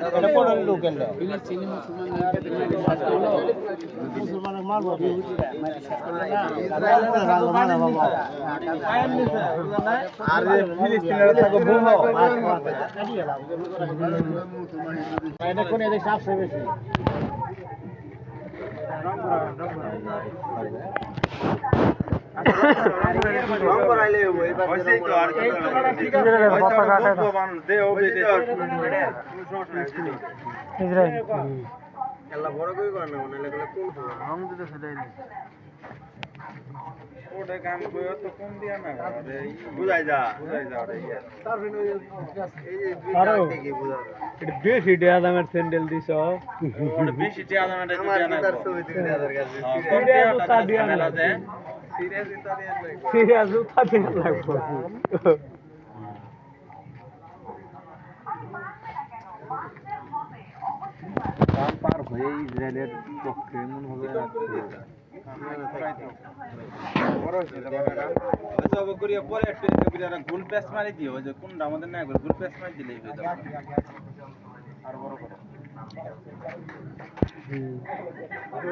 এটা পড়ার লোক এলে ফিলিস্তিনের থাকো বুনো এটা কোন এদিকে সাবসে বেশি বেশি দামের স্যান্ডেল দিছ পার হয়ে ইসরায়েলের পক্ষে মনে হবে গোল প্যাস মারি দিও যে কোনটা আমাদের না গোল প্যাস মারি দিলেই হয়ে যাবে আর বড় করে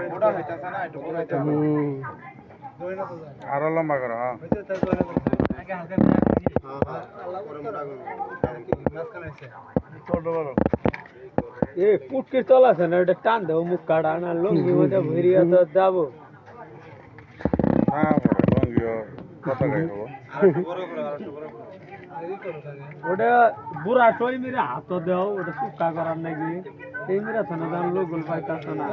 ওটা হইতাছে না একটু বড় হইতাছে আরো লম্বা করো হ্যাঁ এ পুটকে চলাছে না ওটা টান দাও মুখ কাটা না লঙ্গি মধ্যে ভরিয়া তো যাবো হ্যাঁ লঙ্গিও কত গাইবো ওটা বুড়া টই মেরে হাত দাও ওটা সুক্কা করার নাকি এই মেরে আছে না লোক গোল পাইতাছে না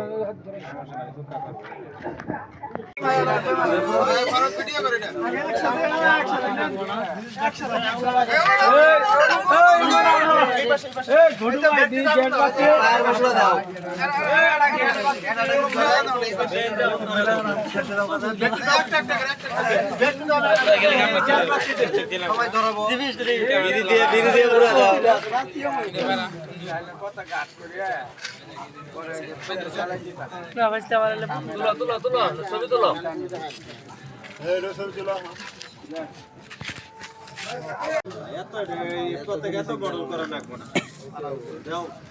এত বড় করা লাগবে না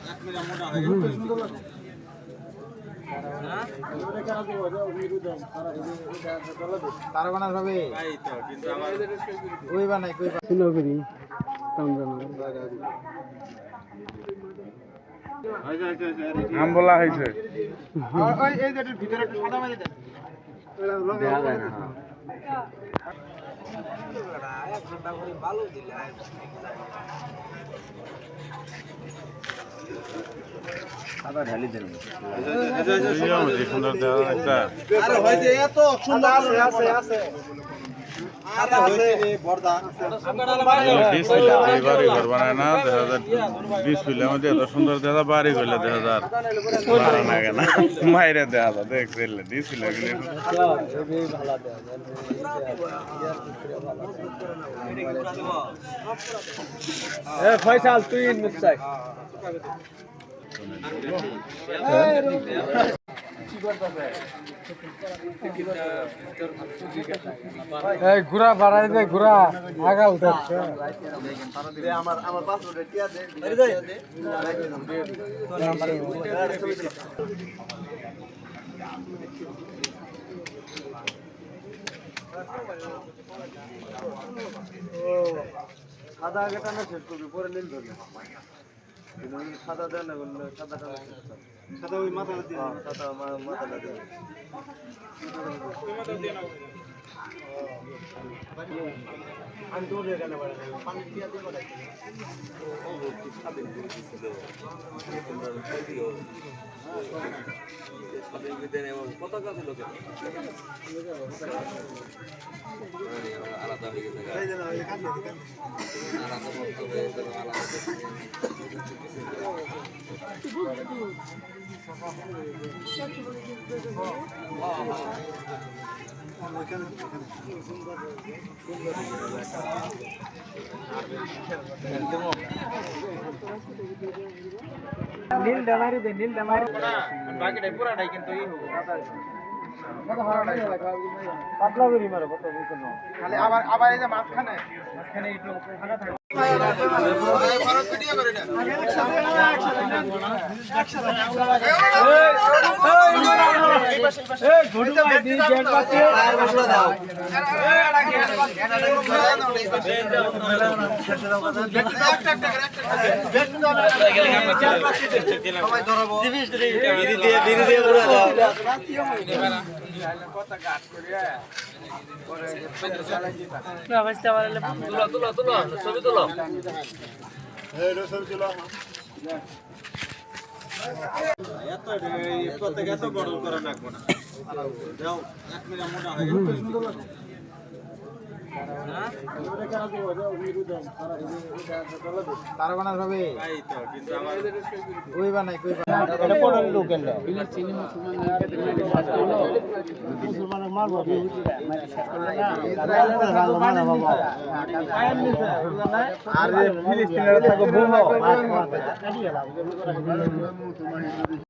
এক মিনিট মোটা হয়ে গেল সুন্দর লাগে তার বানার হবে কিন্তু আমার ওই বানাই কই শুনো করি আম বলা হয়েছে এই যে ভিতরে একটু সাদা মারি দেন দেখা যায় না এক ঘন্টা করে ভালো দিলে আবার ঢালি দেন সুন্দর দেওয়া একটা আরে হইছে এত সুন্দর আছে আছে আরে হইছে রে বর্দা ডিসপ্লে বাড়ি ঘর বানায় না 2020 ডিসপ্লে মধ্যে এত সুন্দর দেওয়া বাড়ি কইলে 2000 মারা না কেন মাইরে দেওয়া দেখছিল ডিসপ্লে গুলো ভালো দেওয়া এ ফয়সাল তুই মুখ চাই ঘুরা বাড়াই দে ঘুরা আগাল আমার আমার পাসওয়ার্ড টিয়া দে সাদা আগে টানা শেষ করবি পরে নীল ধরবে সাদা দেন না বললে সাদা টানা সাদা ওই মাথাটা দিয়ে সাদা মাথাটা দিয়ে আমি দৌড়ে কেন পানি দিয়ে দিব না পতাকা ছিল আলাদা হয়ে গেছে নীল ডামারি দে নীল ডামারি বাকিটা পুরাটাই কিন্তু এই হবে কত হারাটাই লাগবে পাতলা করি মারো কত বুঝছো খালি আবার এই যে মাঝখানে একটু ফাঁকা থাকে এত বড় করে রাখবো না যাও 1 মিনিট মোটা হয়ে গেল তারা বানার হবে এই তো কিন্তু আমার ওই বানাই কই বানাই এটা কোন লোক এল চিনি মুসলমানের মারবো আর ফিলিস্তিনের থাকো বলবো